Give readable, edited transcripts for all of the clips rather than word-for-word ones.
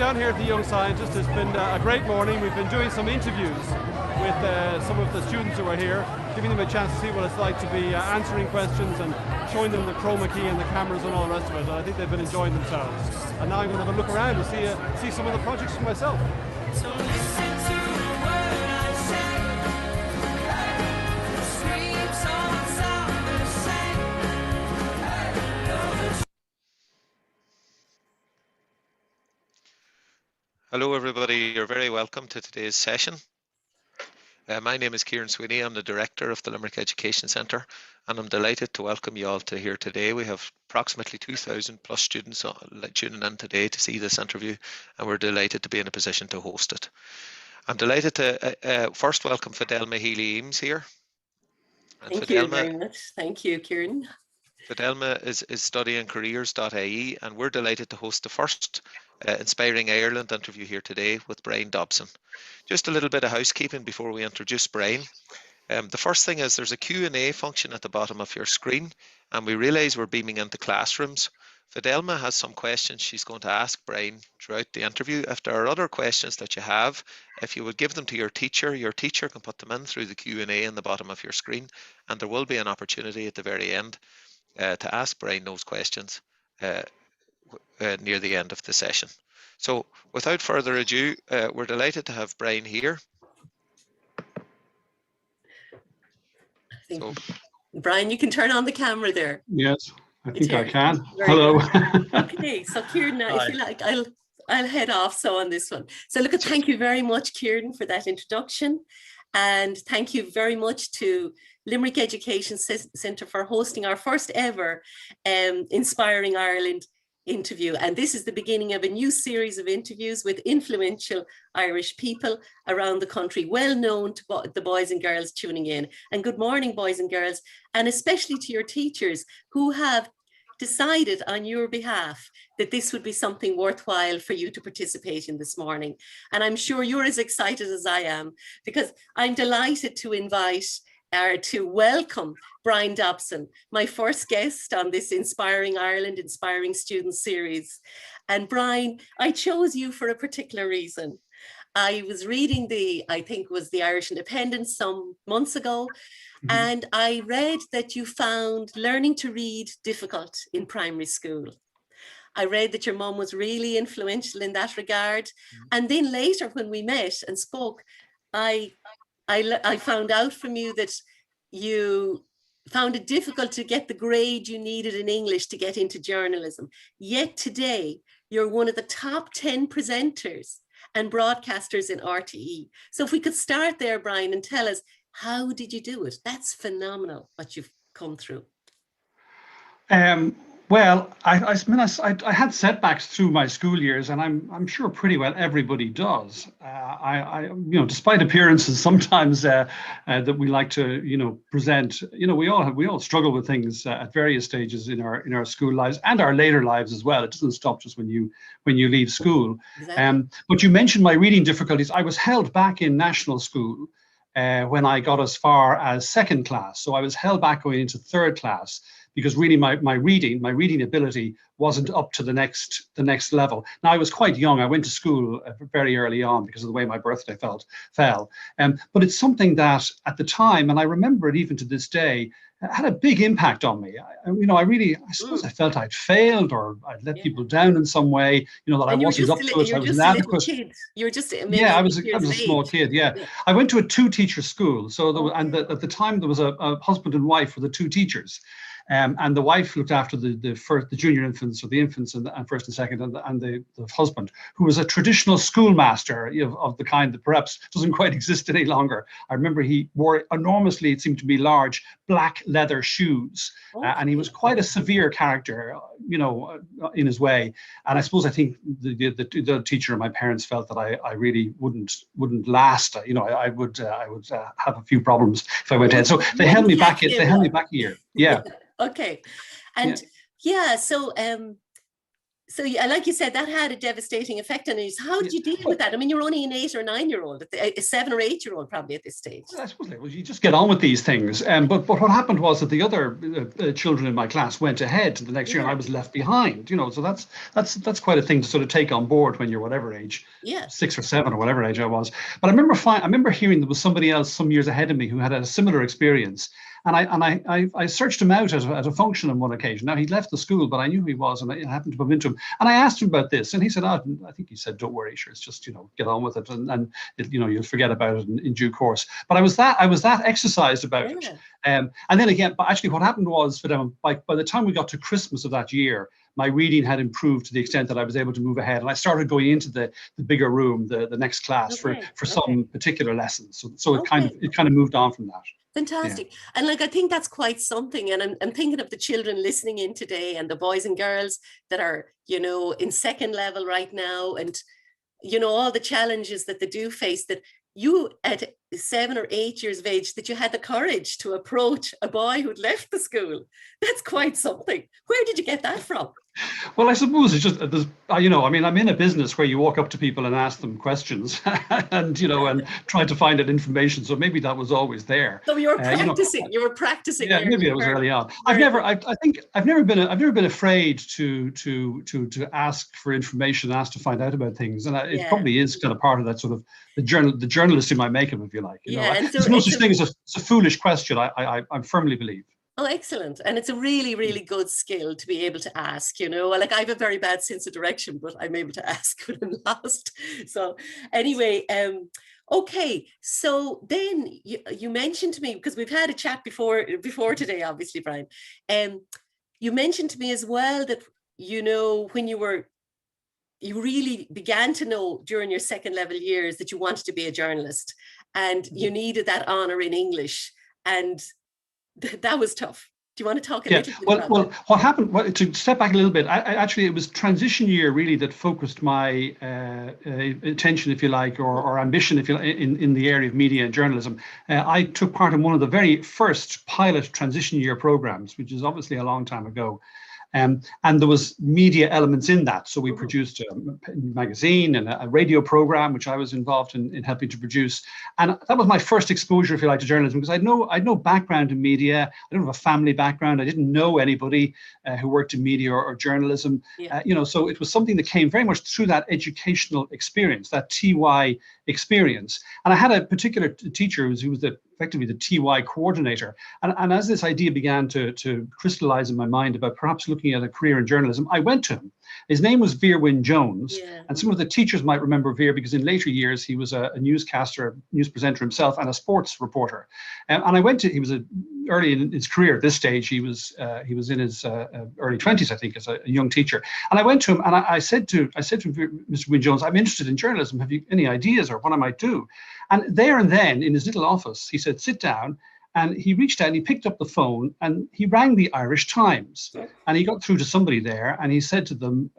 down here at the Young Scientist. It's been a great morning. We've been doing some interviews with some of the students who are here, giving them a chance to see what it's like to be answering questions and showing them the chroma key and the cameras and all the rest of it. And I think they've been enjoying themselves. And now I'm going to have a look around and see some of the projects for myself. So listen to the word I say. The streams all sound the same. Hello everybody, you're very welcome to today's session. My name is Kieran Sweeney, I'm the Director of the Limerick Education Centre, and I'm delighted to welcome you all to here today. We have approximately 2,000 plus students tuning in today to see this interview, and we're delighted to be in a position to host it. I'm delighted to first welcome Fidelma Healy-Eames here. And Thank you very much. Thank you, Kieran. Fidelma is studying careers.ie, and we're delighted to host the first Inspiring Ireland interview here today with Bryan Dobson. Just a little bit of housekeeping before we introduce Bryan. The first thing is there's a Q&A function at the bottom of your screen, and we realise we're beaming into classrooms. Fidelma has some questions she's going to ask Bryan throughout the interview. If there are other questions that you have, if you would give them to your teacher can put them in through the Q&A in the bottom of your screen, and there will be an opportunity at the very end to ask Bryan those questions near the end of the session. So without further ado, we're delighted to have Bryan here. Bryan, you can turn on the camera there. Yes, I think I can. Hello. Okay, so Kieran, if you like, I'll head off on this one. So look, thank you very much, Kieran, for that introduction. And thank you very much to Limerick Education Centre for hosting our first ever Inspiring Ireland interview. And this is the beginning of a new series of interviews with influential Irish people around the country, well known to the boys and girls tuning in. And good morning, boys and girls, and especially to your teachers who have decided on your behalf that this would be something worthwhile for you to participate in this morning. And I'm sure you're as excited as I am, because I'm delighted to to welcome Bryan Dobson, my first guest on this Inspiring Ireland, Inspiring Students series. And Bryan, I chose you for a particular reason. I was reading I think it was the Irish Independent some months ago, and I read that you found learning to read difficult in primary school. I read that your mum was really influential in that regard. And then later when we met and spoke, I found out from you that you found it difficult to get the grade you needed in English to get into journalism. Yet today, you're one of the top 10 presenters and broadcasters in RTE. So if we could start there, Bryan, and tell us, how did you do it? That's phenomenal what you've come through. Well, I had setbacks through my school years, and I'm sure pretty well everybody does. Despite appearances sometimes that we like to present, we all struggle with things at various stages in our school lives and our later lives as well. It doesn't stop just when you leave school. Exactly. But you mentioned my reading difficulties. I was held back in national school when I got as far as second class, so I was held back going into third class, because really my reading ability wasn't up to the next level. Now, I was quite young. I went to school very early on because of the way my birthday fell. But it's something that at the time, and I remember it even to this day, had a big impact on me. I suppose I felt I'd failed or I'd let people down in some way, that I wasn't up to it. I was inadequate. You were just I was a small kid. Yeah. I went to a two-teacher school. So at the time there was a husband and wife for the two teachers. And the wife looked after the junior infants, or the infants and first and second, and the husband, who was a traditional schoolmaster of the kind that perhaps doesn't quite exist any longer. I remember he wore enormously, it seemed to be large, black leather shoes, and he was quite a severe character, in his way. And I think the teacher and my parents felt that I really wouldn't last. I would have a few problems if I went ahead. So they held me back. They held me back a year. Yeah. Okay. And So yeah, like you said, that had a devastating effect on you. So how did you deal with that? I mean, you're only an 8 or 9-year-old, a 7 or 8-year-old probably at this stage. Well, I suppose well, you just get on with these things. But what happened was that the other children in my class went ahead to the next year, and I was left behind. So that's quite a thing to sort of take on board when you're whatever age, 6 or 7 or whatever age I was. But I remember hearing there was somebody else some years ahead of me who had a similar experience. And I searched him out at a function on one occasion. Now, he'd left the school, but I knew who he was, and I happened to bump into him. And I asked him about this, and he said, I think he said, don't worry, sure, it's just, get on with it, and you'll forget about it in due course. But I was that exercised about it. And then again, but actually what happened was, for them, by the time we got to Christmas of that year, my reading had improved to the extent that I was able to move ahead, and I started going into the bigger room, the next class for some particular lessons. So it kind of moved on from that. Fantastic. And I think that's quite something. And I'm thinking of the children listening in today, and the boys and girls that are, in second level right now, and, all the challenges that they do face, that you at 7 or 8 years of age, that you had the courage to approach a boy who'd left the school. That's quite something. Where did you get that from? Well, I suppose it's just, I'm in a business where you walk up to people and ask them questions and try to find out information. So maybe that was always there. So you were practicing. You were practicing. Yeah, maybe it was early on. I think I've never been afraid to ask for information, ask to find out about things, and it probably is kind of part of that sort of the journalist in my makeup, if you like. There's no such thing as a foolish question. I firmly believe. Oh, excellent. And it's a really, really good skill to be able to ask, I have a very bad sense of direction, but I'm able to ask when I'm lost. So anyway, okay. So then you mentioned to me, because we've had a chat before today, obviously, Bryan, you mentioned to me as well that, when you really began to know during your second level years that you wanted to be a journalist, and you needed that honor in English, and that was tough. Do you want to talk a little bit about that? Well, what happened, to step back a little bit, actually, it was transition year really that focused my attention, if you like, or ambition, if you like, in the area of media and journalism. I took part in one of the very first pilot transition year programs, which is obviously a long time ago. And there was media elements in that. So we produced a magazine and a radio program, which I was involved in helping to produce. And that was my first exposure, if you like, to journalism, because I had no background in media. I don't have a family background. I didn't know anybody who worked in media or journalism. So it was something that came very much through that educational experience, that TY experience. And I had a particular teacher who was effectively the TY coordinator. And as this idea began to crystallize in my mind about perhaps looking at a career in journalism, I went to him. His name was Veer Wynne Jones. And some of the teachers might remember Veer because in later years, he was a newscaster, news presenter himself, and a sports reporter. And I went to, he was early in his career at this stage, he was in his early 20s, I think, as a young teacher. And I went to him and I said to him, Mr. Wynne Jones, I'm interested in journalism. Have you any ideas or what I might do? And there and then in his little office, he said, sit down. And he reached out and he picked up the phone and he rang the Irish Times. And he got through to somebody there and he said to them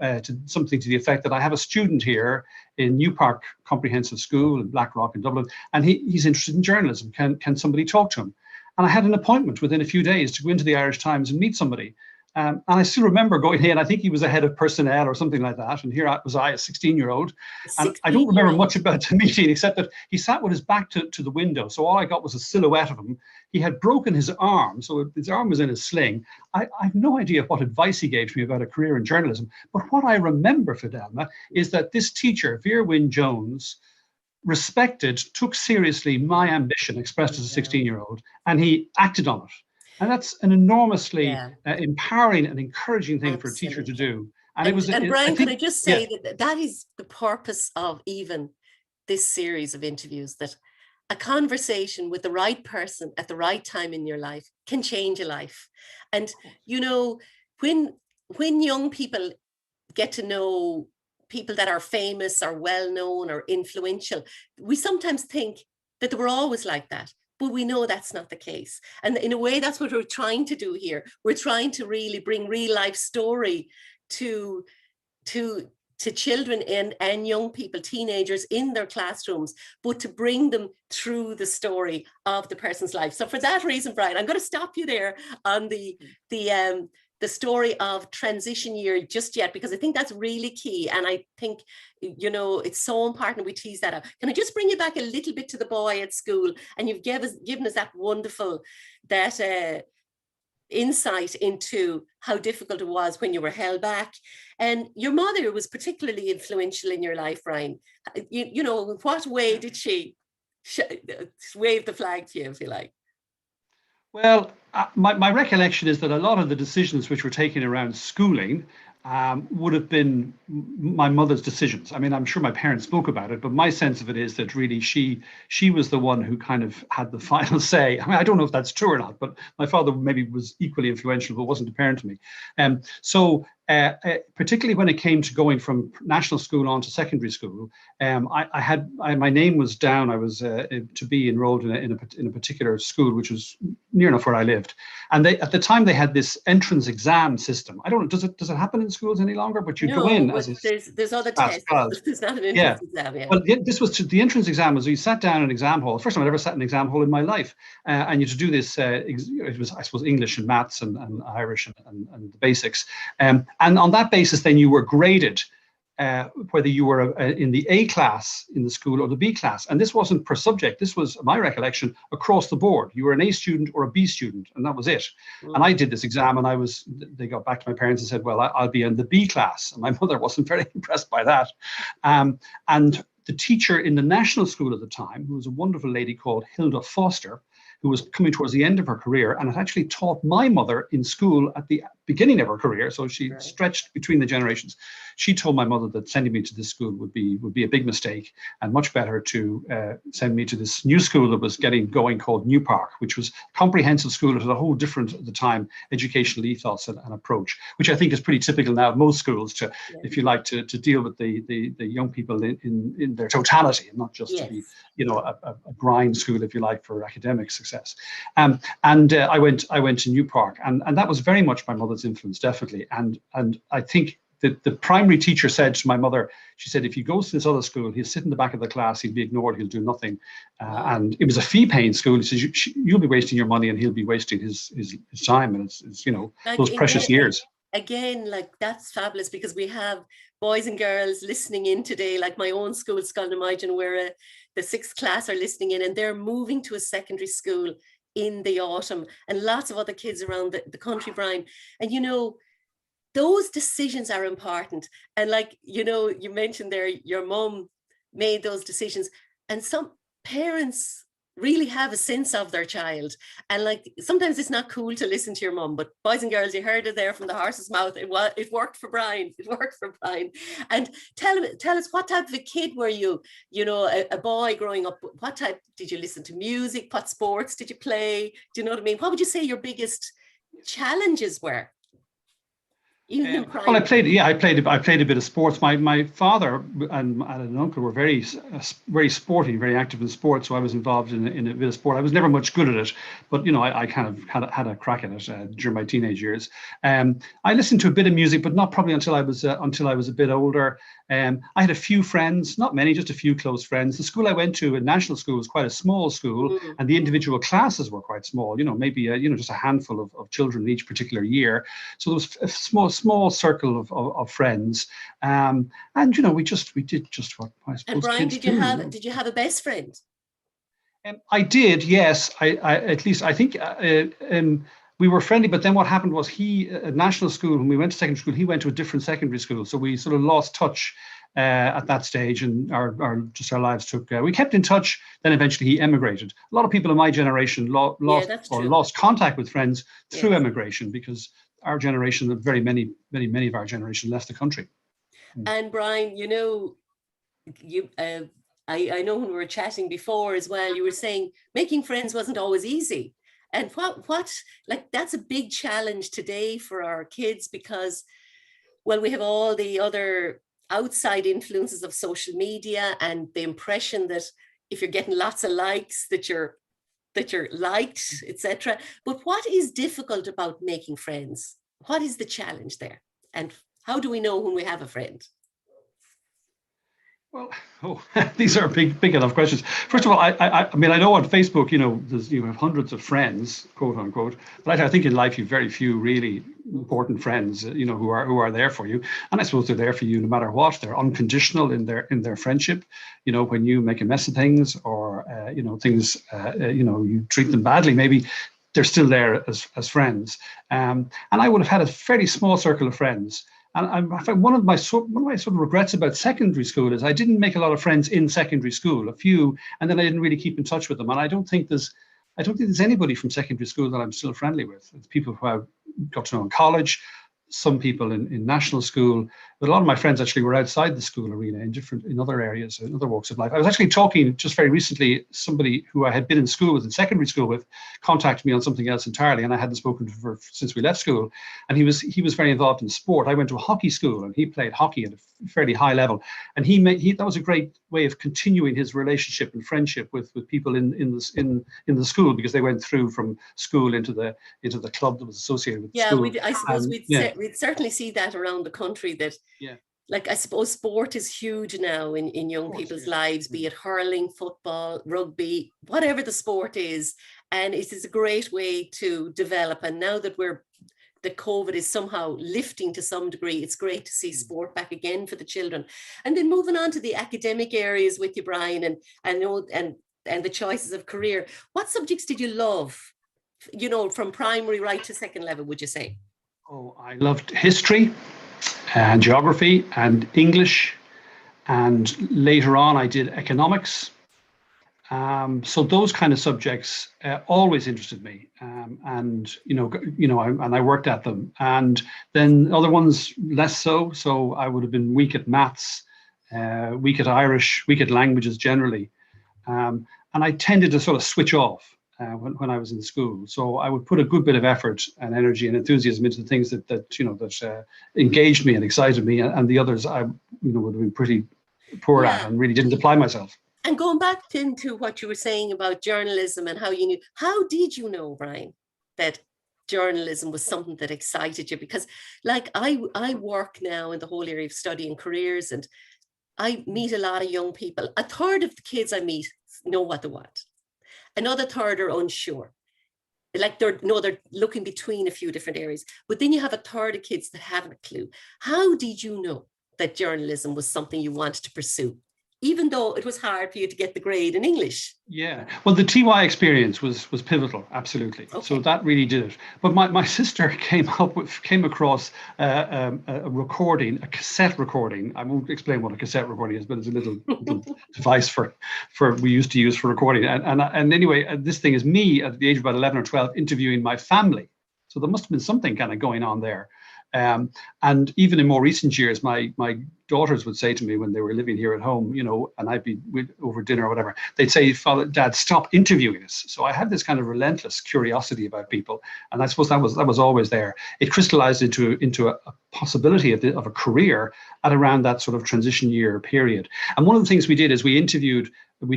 something to the effect that I have a student here in New Park Comprehensive School in Blackrock in Dublin, and he's interested in journalism. Can somebody talk to him? And I had an appointment within a few days to go into the Irish Times and meet somebody. And I still remember going in, I think he was a head of personnel or something like that. And here was I, a 16-year-old. And I don't remember much about the meeting, except that he sat with his back to the window. So all I got was a silhouette of him. He had broken his arm. So his arm was in a sling. I have no idea what advice he gave to me about a career in journalism. But what I remember, Fidelma, is that this teacher, Veer Wynne Jones, took seriously my ambition expressed as a 16-year-old, and he acted on it. And that's an enormously empowering and encouraging thing for a teacher to do. And Bryan, can I just say that is the purpose of even this series of interviews, that a conversation with the right person at the right time in your life can change a life. And, when young people get to know people that are famous or well-known or influential, we sometimes think that they were always like that. But we know that's not the case. And in a way, that's what we're trying to do here. We're trying to really bring real life story to children and young people, teenagers in their classrooms, but to bring them through the story of the person's life. So for that reason, Bryan, I'm going to stop you there on the the story of transition year just yet, because I think that's really key. And I think, it's so important we tease that out. Can I just bring you back a little bit to the boy at school? And you've given us that wonderful, insight into how difficult it was when you were held back. And your mother was particularly influential in your life, Bryan. In what way did she wave the flag to you, if you like? Well, my recollection is that a lot of the decisions which were taken around schooling would have been my mother's decisions. I mean, I'm sure my parents spoke about it, but my sense of it is that really she was the one who kind of had the final say. I mean, I don't know if that's true or not, but my father maybe was equally influential, but wasn't a parent to me. So particularly when it came to going from national school on to secondary school, my name was down. I was to be enrolled in a particular school, which was near enough where I lived. And at the time they had this entrance exam system. I don't know, does it happen in schools any longer? But you go in as there's other tests. There's not an entrance exam. Yeah. Well, the entrance exam was you sat down in an exam hall. First time I'd ever sat in an exam hall in my life, and you had to do this. It was, I suppose, English and maths and Irish and the basics. And on that basis, then you were graded whether you were in the A class in the school or the B class. And this wasn't per subject. This was, my recollection, across the board. You were an A student or a B student, and that was it. Mm. And I did this exam, and they got back to my parents and said, well, I'll be in the B class. And my mother wasn't very impressed by that. And the teacher in the national school at the time, who was a wonderful lady called Hilda Foster, who was coming towards the end of her career and had actually taught my mother in school at the beginning of her career. So she stretched between the generations. She told my mother that sending me to this school would be a big mistake, and much better to send me to this new school that was getting going called New Park, which was a comprehensive school. It was a whole different, at the time, educational ethos and approach, which I think is pretty typical now of most schools to, if you like, to deal with the young people in their totality, and not just to be, a grind school, if you like, for academic success. I went to New Park, and that was very much my mother's influence, definitely. And I think that the primary teacher said to my mother, she said, if he goes to this other school, he'll sit in the back of the class, he'll be ignored, he'll do nothing. And it was a fee-paying school. He says, you'll be wasting your money and he'll be wasting his time, and it's like, those precious years. Again, like, that's fabulous, because we have boys and girls listening in today, like my own school, Scoil where the 6th class are listening in, and they're moving to a secondary school in the autumn, and lots of other kids around the country, Bryan. And those decisions are important. And like, you mentioned there, your mom made those decisions, and some parents really have a sense of their child. And like, sometimes it's not cool to listen to your mom, but boys and girls, you heard it there from the horse's mouth. It worked for Bryan. It worked for Bryan. And tell us, what type of a kid were you? A boy growing up, what type, did you listen to music? What sports did you play? Do you know what I mean? What would you say your biggest challenges were? Well, I played a bit of sports. My father and an uncle were very sporty, very active in sports. So I was involved in a bit of sport. I was never much good at it, but I kind of had a crack at it during my teenage years. I listened to a bit of music, but not probably until I was a bit older. I had a few friends, not many, just a few close friends. The school I went to, a national school, was quite a small school, and the individual classes were quite small. Maybe just a handful of children in each particular year. So there was a small circle of friends, and we did just what I suppose. And Bryan, kids did you have a best friend? I did, yes. I at least I think. We were friendly, but then what happened was he, at national school, when we went to secondary school, he went to a different secondary school. So we sort of lost touch at that stage, and our lives took. We kept in touch. Then eventually he emigrated. A lot of people in my generation lost contact with friends through emigration, because our generation, many of our generation, left the country. And Bryan, I know when we were chatting before as well, you were saying making friends wasn't always easy. And that's a big challenge today for our kids, because, well, we have all the other outside influences of social media, and the impression that if you're getting lots of likes, that you're liked, etc. But what is difficult about making friends? What is the challenge there? And how do we know when we have a friend? Well, these are big enough questions. First of all, I mean, I know on Facebook, you have hundreds of friends, quote unquote, but I think in life you've very few really important friends, who are there for you. And I suppose they're there for you no matter what. They're unconditional in their friendship. When you make a mess of things, or things, you treat them badly, maybe they're still there as friends. And I would have had a fairly small circle of friends. And I find one of my sort of regrets about secondary school is I didn't make a lot of friends in secondary school, a few, and then I didn't really keep in touch with them. And I don't think there's anybody from secondary school that I'm still friendly with. It's people who I've got to know in college, some people in national school, but a lot of my friends actually were outside the school arena in other areas, in other walks of life. I was actually talking just very recently, somebody who I had been in school with, in secondary school with, contacted me on something else entirely, and I hadn't spoken to her since we left school. And he was very involved in sport. I went to a hockey school, and he played hockey at a fairly high level. And that was a great way of continuing his relationship and friendship with people in the school, because they went through from school into the club that was associated with the school. I suppose we'd certainly see that around the country, that like, I suppose sport is huge now in young people's lives, be it hurling, football, rugby, whatever the sport is. And it is a great way to develop. And now that the COVID is somehow lifting to some degree, it's great to see sport back again for the children. And then moving on to the academic areas with you, Bryan, and the choices of career. What subjects did you love, from primary right to second level, would you say? Oh, I loved history and geography and English, and later on I did economics. So those kind of subjects always interested me, and I worked at them. And then other ones less so. So I would have been weak at maths, weak at Irish, weak at languages generally, and I tended to sort of switch off when I was in school. So I would put a good bit of effort and energy and enthusiasm into the things that engaged me and excited me, and the others I would have been pretty poor at and really didn't apply myself. And going back into what you were saying about journalism and how did you know, Bryan, that journalism was something that excited you? Because like I work now in the whole area of study and careers, and I meet a lot of young people. A third of the kids I meet know what they want. Another third are unsure. Like they're looking between a few different areas. But then you have a third of kids that haven't a clue. How did you know that journalism was something you wanted to pursue, even though it was hard for you to get the grade in English? Yeah, well, the TY experience was pivotal, absolutely. Okay. So that really did it. But my sister came across a recording, a cassette recording. I won't explain what a cassette recording is, but it's a little device for we used to use for recording. And anyway, this thing is me at the age of about 11 or 12 interviewing my family. So there must have been something kind of going on there. And even in more recent years, my daughters would say to me when they were living here at home, and I'd be over dinner or whatever, they'd say, "Father, Dad, stop interviewing us." So I had this kind of relentless curiosity about people, and I suppose that was always there. It crystallized into a possibility of a career at around that sort of transition year period. And one of the things we did is we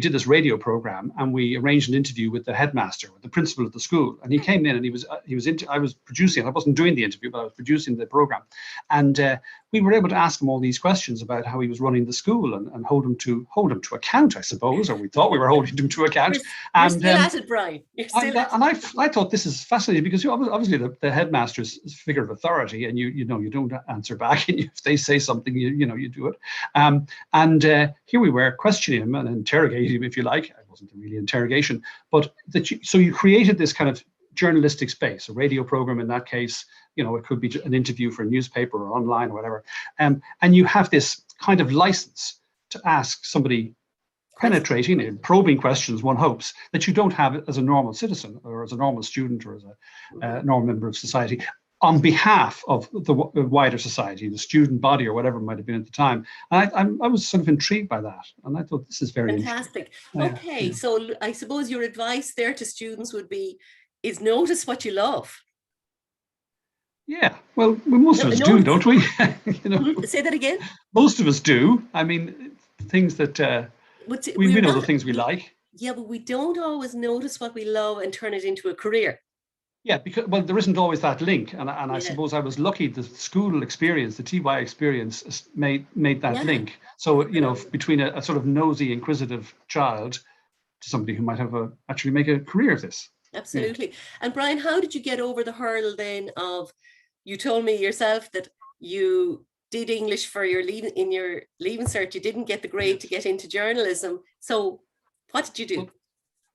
did this radio program, and we arranged an interview with the headmaster, with the principal of the school. And he came in, and I was producing. I wasn't doing the interview, but I was producing the program. And we were able to ask him all these questions about how he was running the school and hold him to account, I suppose, or we thought we were holding him to account. You're still at it, Bryan. I thought this is fascinating, because obviously the headmaster's a figure of authority, and you don't answer back, and if they say something, you do it. And here we were questioning him and interrogating him, if you like. It wasn't really interrogation, but so you created this kind of journalistic space, a radio program in that case. It could be an interview for a newspaper or online or whatever. And you have this kind of license to ask somebody penetrating and probing questions, one hopes, that you don't have as a normal citizen or as a normal student or as a normal member of society, on behalf of the wider society, the student body or whatever it might have been at the time. And I was sort of intrigued by that. And I thought, this is very fantastic. Okay, so I suppose your advice there to students would be, is notice what you love. Yeah, well, most of us do, don't we? Say that again. Most of us do. I mean, things that we know the things we like. Yeah, but we don't always notice what we love and turn it into a career. Yeah, because well, there isn't always that link, and I Yeah. suppose I was lucky. The school experience, the TY experience, made that Yeah. link. So you know, between a sort of nosy, inquisitive child to somebody who might have actually make a career of this. Absolutely. Yeah. And Bryan, how did you get over the hurdle then of, you told me yourself that you did English for your leaving cert, you didn't get the grade to get into journalism. So what did you do?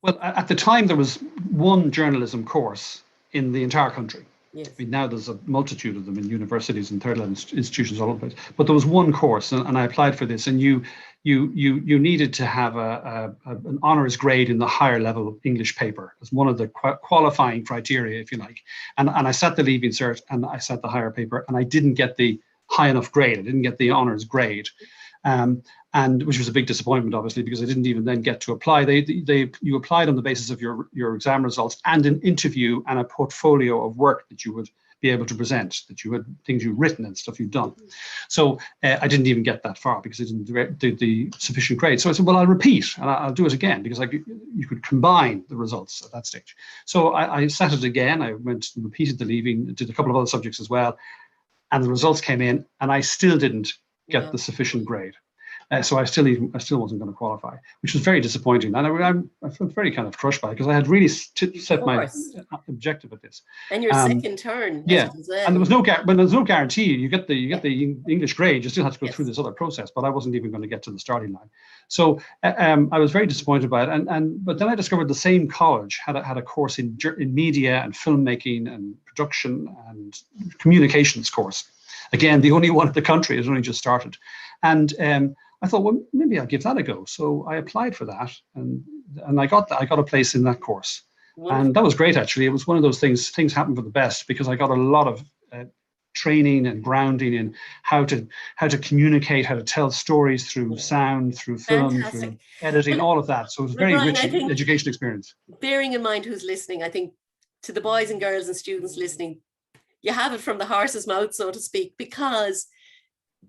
Well, at the time there was one journalism course in the entire country. Yes. I mean, now there's a multitude of them in universities and third level institutions all over the place. But there was one course, and I applied for this, and you needed to have an honours grade in the higher level English paper as one of the qualifying criteria, if you like. And I sat the leaving cert and I sat the higher paper, and I didn't get the high enough grade. I didn't get the honours grade. And which was a big disappointment, obviously, because I didn't even then get to apply. You applied on the basis of your exam results and an interview and a portfolio of work that you would be able to present, that you had things you'd written and stuff you'd done. So I didn't even get that far because I didn't do the sufficient grade. So I said, well, I'll repeat and I'll do it again, because you could combine the results at that stage. So I sat it again. I went and repeated the leaving, did a couple of other subjects as well, and the results came in, and I still didn't get the sufficient grade. So I still wasn't going to qualify, which was very disappointing. And I felt very kind of crushed by it, because I had really set my objective at this. And your second turn. Yeah, well. And there was no guarantee. You get the English grade, you still have to go through this other process. But I wasn't even going to get to the starting line. So I was very disappointed by it. But then I discovered the same college had a course in media and filmmaking and production and communications course. Again, the only one in the country. It only just started. And I thought, well, maybe I'll give that a go. So I applied for that, and I got a place in that course. Wonderful. And that was great, actually. It was one of those things happen for the best, because I got a lot of training and grounding in how to communicate, how to tell stories through sound, through film, through editing, all of that. So it was a very rich education experience. Bearing in mind who's listening, I think to the boys and girls and students listening, you have it from the horse's mouth, so to speak, because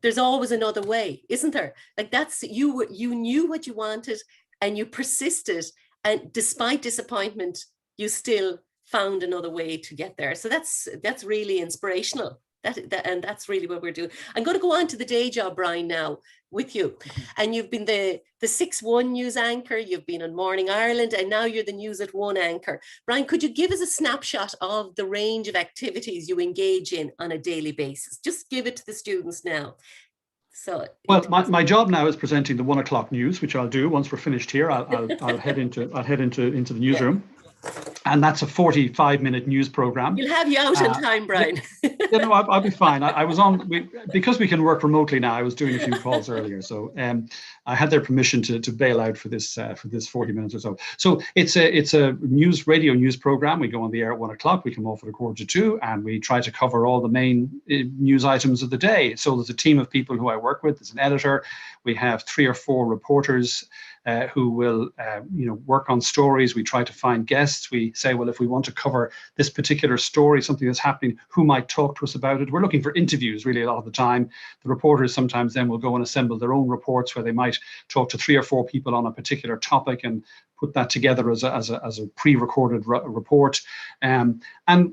there's always another way, isn't there? Like you knew what you wanted and you persisted, and despite disappointment, you still found another way to get there. So that's really inspirational. And that's really what we're doing. I'm going to go on to the day job, Bryan, now with you. And you've been the 6-1 news anchor, you've been on Morning Ireland, and now you're the News at 1 anchor. Bryan, could you give us a snapshot of the range of activities you engage in on a daily basis? Just give it to the students now. So, well, my job now is presenting the 1 o'clock news, which I'll do once we're finished here. I'll head into the newsroom. Yeah. And that's a 45-minute news program. You'll have you out on time, Bryan. I'll be fine. I was on, because we can work remotely now. I was doing a few calls earlier, so I had their permission to bail out for this 40 minutes or so. So it's a radio news program. We go on the air at 1 o'clock. We come off at 1:45, and we try to cover all the main news items of the day. So there's a team of people who I work with. There's an editor. We have 3 or 4 reporters who will work on stories. We try to find guests. We say, well, if we want to cover this particular story, something that's happening, who might talk to us about it? We're looking for interviews really a lot of the time. The reporters sometimes then will go and assemble their own reports, where they might talk to 3 or 4 people on a particular topic and put that together as a pre-recorded report. And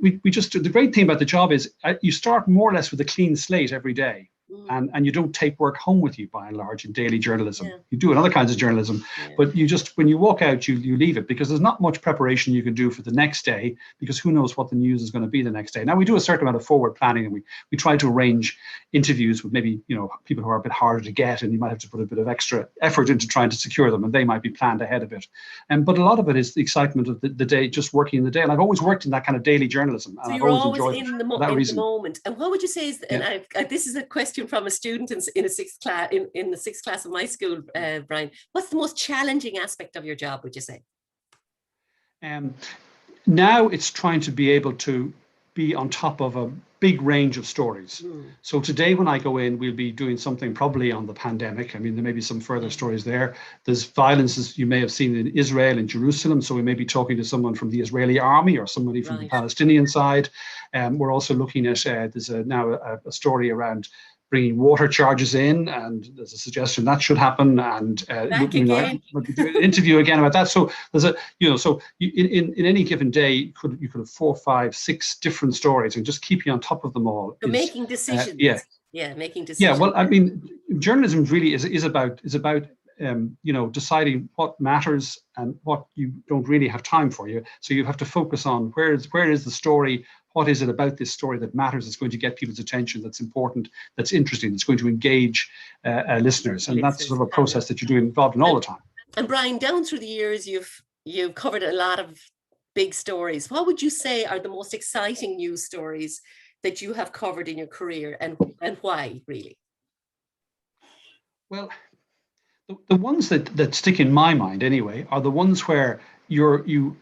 we just, the great thing about the job is you start more or less with a clean slate every day. And you don't take work home with you, by and large, in daily journalism. Yeah. You do in other kinds of journalism, but you just, when you walk out, you leave it, because there's not much preparation you can do for the next day, because who knows what the news is going to be the next day. Now, we do a certain amount of forward planning, and we try to arrange interviews with maybe people who are a bit harder to get, and you might have to put a bit of extra effort into trying to secure them, and they might be planned ahead of it. But a lot of it is the excitement of the day, just working in the day. And I've always worked in that kind of daily journalism. So you're always in the moment. And what would you say is, and this is a question from a student in the 6th class in the 6th class of my school, Bryan, what's the most challenging aspect of your job, would you say? Now it's trying to be able to be on top of a big range of stories. So today when I go in, we'll be doing something probably on the pandemic. I mean, there may be some further stories there. There's violence, as you may have seen, in Israel and Jerusalem. So we may be talking to someone from the Israeli army or somebody from the Palestinian side. We're also looking at, there's now a story around bringing water charges in, and there's a suggestion that should happen. And Back again. I might do an interview again about that. So there's in any given day, you could have 4, 5, 6 different stories, and just keeping on top of them all. So making decisions. Making decisions. Yeah, well, I mean, journalism really is about deciding what matters and what you don't really have time for. So you have to focus on where is the story. What is it about this story that matters, that's going to get people's attention, that's important, that's interesting, that's going to engage listeners? And that's sort of a process that you're doing involved in all the time. And Bryan, down through the years, you've covered a lot of big stories. What would you say are the most exciting news stories that you have covered in your career, and why, really? Well, the ones that stick in my mind anyway are the ones where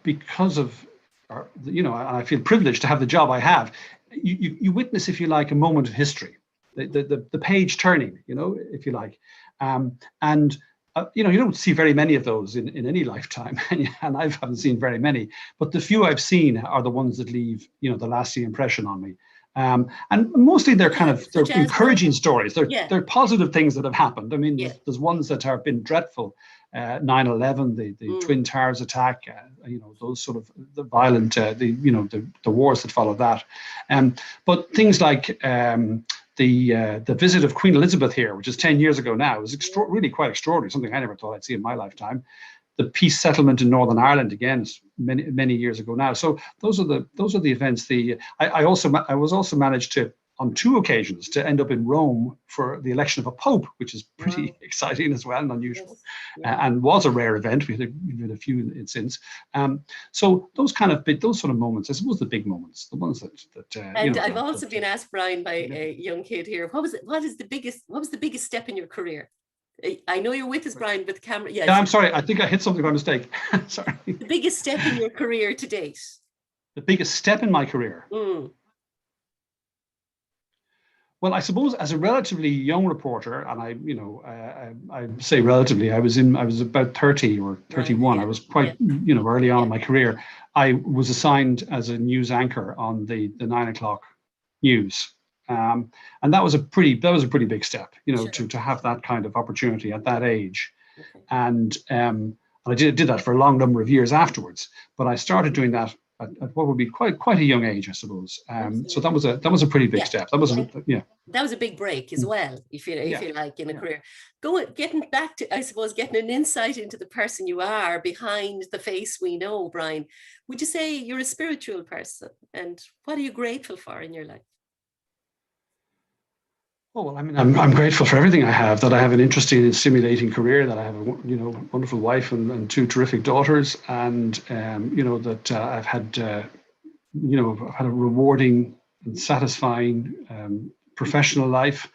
because of, and I feel privileged to have the job I have, you witness, if you like, a moment of history, the page turning, if you like. You don't see very many of those in any lifetime, and I haven't seen very many, but the few I've seen are the ones that leave, the lasting impression on me. And mostly they're encouraging stories. They're positive things that have happened. I mean, there's ones that have been dreadful. 9/11, the Twin Towers attack, those sort of the violent, the wars that followed that. But things like the visit of Queen Elizabeth here, which is 10 years ago now, was really quite extraordinary, something I never thought I'd see in my lifetime. The peace settlement in Northern Ireland, again, many years ago now. So those are the events. I was also managed to, on 2 occasions, to end up in Rome for the election of a pope, which is pretty exciting as well and unusual, and was a rare event. We had a few since. So those sort of moments, I suppose, the big moments, the ones that. And I've also been asked, Bryan, by a young kid here, what was the biggest step in your career? I know you're with us, Bryan, with the camera. Yes. Yeah, I'm sorry. I think I hit something by mistake. Sorry. The biggest step in your career to date. The biggest step in my career. Well, I suppose as a relatively young reporter, and I say relatively, I was about 30 or 31. Right, yeah. I was quite, early on in my career. I was assigned as a news anchor on the 9 o'clock news. And that was a pretty big step, sure, to have that kind of opportunity at that age. Okay. And I did that for a long number of years afterwards. But I started doing that at what would be quite a young age, I suppose. So that was a pretty big step. That was that was a big break as well, if you like, in a career. Getting back to, I suppose, getting an insight into the person you are behind the face we know, Bryan. Would you say you're a spiritual person, and what are you grateful for in your life? Oh, well, I mean, I'm grateful for everything I have, that I have an interesting and stimulating career, that I have a wonderful wife and 2 terrific daughters, and that I've had a rewarding and satisfying professional life,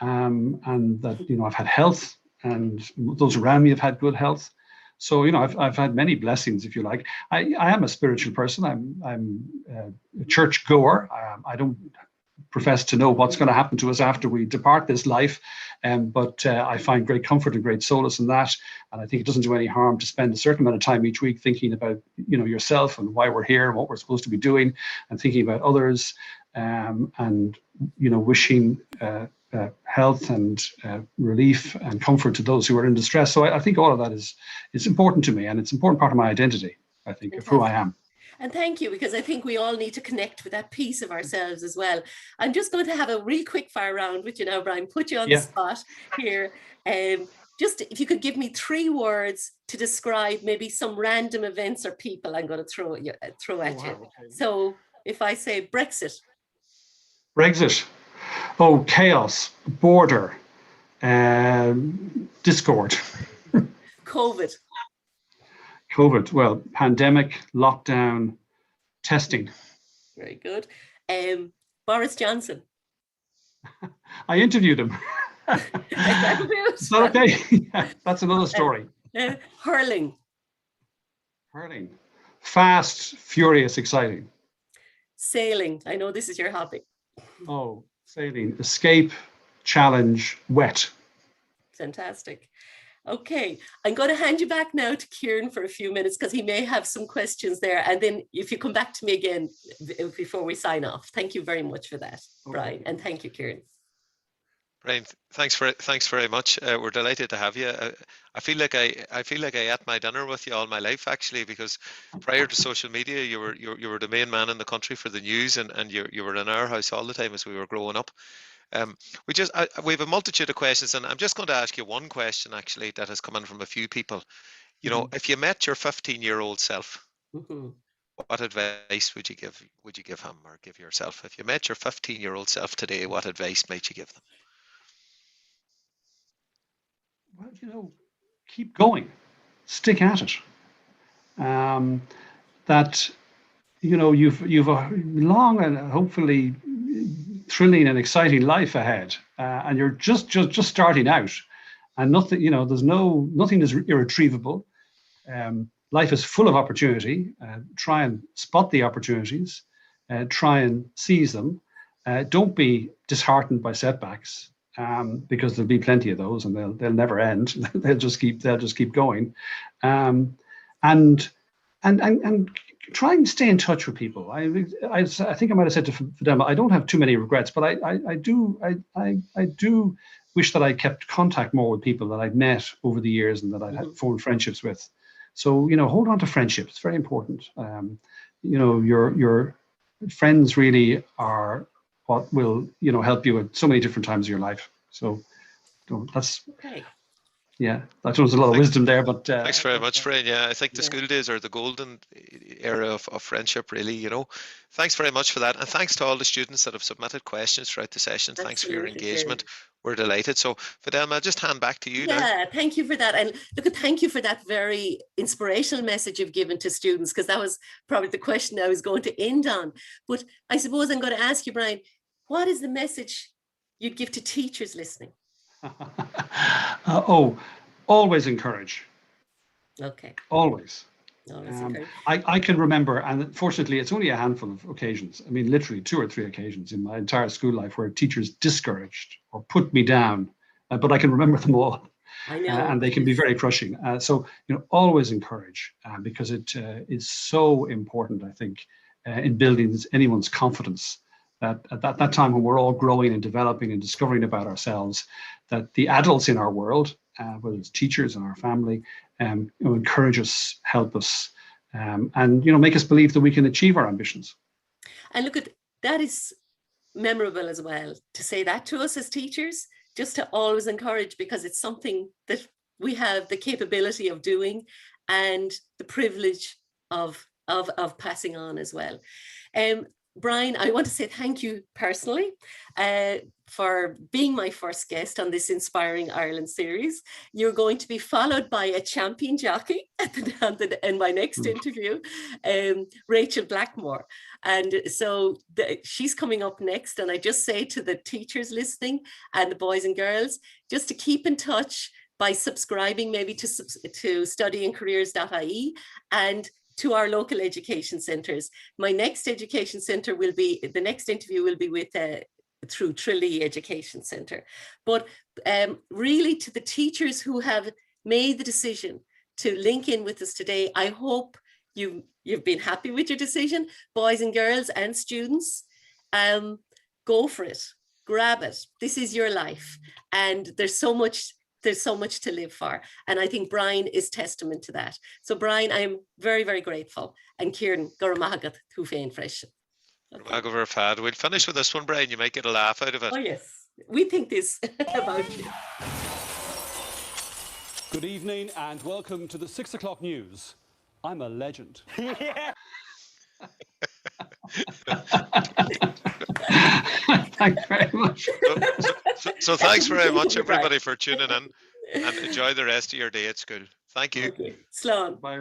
and that I've had health, and those around me have had good health. So I've had many blessings, if you like. I am a spiritual person. I'm a church goer. I don't profess to know what's going to happen to us after we depart this life, but I find great comfort and great solace in that, and I think it doesn't do any harm to spend a certain amount of time each week thinking about yourself and why we're here and what we're supposed to be doing, and thinking about others, and wishing health and relief and comfort to those who are in distress. So I think all of that is important to me, and it's an important part of my identity, I think, of who I am. And thank you, because I think we all need to connect with that piece of ourselves as well. I'm just going to have a real quick fire round with you now, Bryan, put you on the spot here. Just if you could give me 3 words to describe maybe some random events or people I'm going to throw at you. Okay. So if I say Brexit. Oh, chaos, border, discord. COVID, well, pandemic, lockdown, testing. Very good. Boris Johnson. I interviewed him. Is that okay? Yeah, that's another story. Hurling. Fast, furious, exciting. Sailing. I know this is your hobby. Oh, sailing. Escape, challenge, wet. Fantastic. Okay, I'm going to hand you back now to Kieran for a few minutes, because he may have some questions there. And then if you come back to me again before we sign off. Thank you very much for that, Bryan. And thank you, Kieran. Brian, thanks very much. We're delighted to have you. I feel like I ate my dinner with you all my life, actually, because prior to social media, you were the main man in the country for the news, and you were in our house all the time as we were growing up. We have a multitude of questions, and I'm just going to ask you one question actually that has come in from a few people. You know, if you met your 15-year-old self, what advice would you give him or give yourself? If you met your 15-year-old self today, what advice might you give them? Well, you know, keep going, stick at it. That, you know, you've a long and hopefully thrilling and exciting life ahead, and you're just starting out, and nothing, you know, nothing is irretrievable. Life is full of opportunity. Try and spot the opportunities, try and seize them. Don't be disheartened by setbacks, because there'll be plenty of those, and they'll never end. they'll just keep going, and try and stay in touch with people. I think I might have said to Fidelma, I don't have too many regrets, but I do wish that I kept contact more with people that I'd met over the years and that I'd had formed friendships with. So, you know, hold on to friendships. It's very important. You know, your friends really are what will, you know, help you at so many different times of your life. So that's okay. Yeah, that was a lot of wisdom there, but thanks very much, Brian. Yeah, I think the school days are the golden era of friendship, really, you know. Thanks very much for that, and thanks to all the students that have submitted questions throughout the session. Thanks for your engagement. We're delighted. So, Fidelma, I'll just hand back to you now. Yeah, thank you for that, and look, thank you for that very inspirational message you've given to students, because that was probably the question I was going to end on. But I suppose I'm going to ask you, Brian, what is the message you'd give to teachers listening? Always encourage. Okay. Always. Encourage. I can remember, and fortunately, it's only a handful of occasions. I mean, literally 2 or 3 occasions in my entire school life where teachers discouraged or put me down, but I can remember them all. I know. And they can be very crushing. So, you know, always encourage, because it is so important, I think, in building anyone's confidence. That at that time when we're all growing and developing and discovering about ourselves, that the adults in our world, whether it's teachers and our family, you know, encourage us, help us, and, you know, make us believe that we can achieve our ambitions. And look, that is memorable as well, to say that to us as teachers, just to always encourage, because it's something that we have the capability of doing and the privilege of passing on as well. Brian, I want to say thank you personally for being my first guest on this Inspiring Ireland series. You're going to be followed by a champion jockey in my next interview, Rachel Blackmore. And so she's coming up next. And I just say to the teachers listening and the boys and girls, just to keep in touch by subscribing maybe to studyingcareers.ie and to our local education centres. My next education centre the next interview will be with through Tralee Education Centre. But really, to the teachers who have made the decision to link in with us today, I hope you've been happy with your decision. Boys and girls and students, go for it, grab it. This is your life, and there's so much to live for. And I think Brian is testament to that. So Brian, I am very, very grateful. And Kieran, Goramahagat Thu Féin Freisin. We'll finish with this one, Brian. You might get a laugh out of it. Oh yes, we think this about you. Good evening and welcome to the 6 o'clock news. I'm a legend. Yeah. Thanks very much. So thanks very much, everybody, for tuning in, and enjoy the rest of your day at school. Thank you. Okay. Slán. Bye.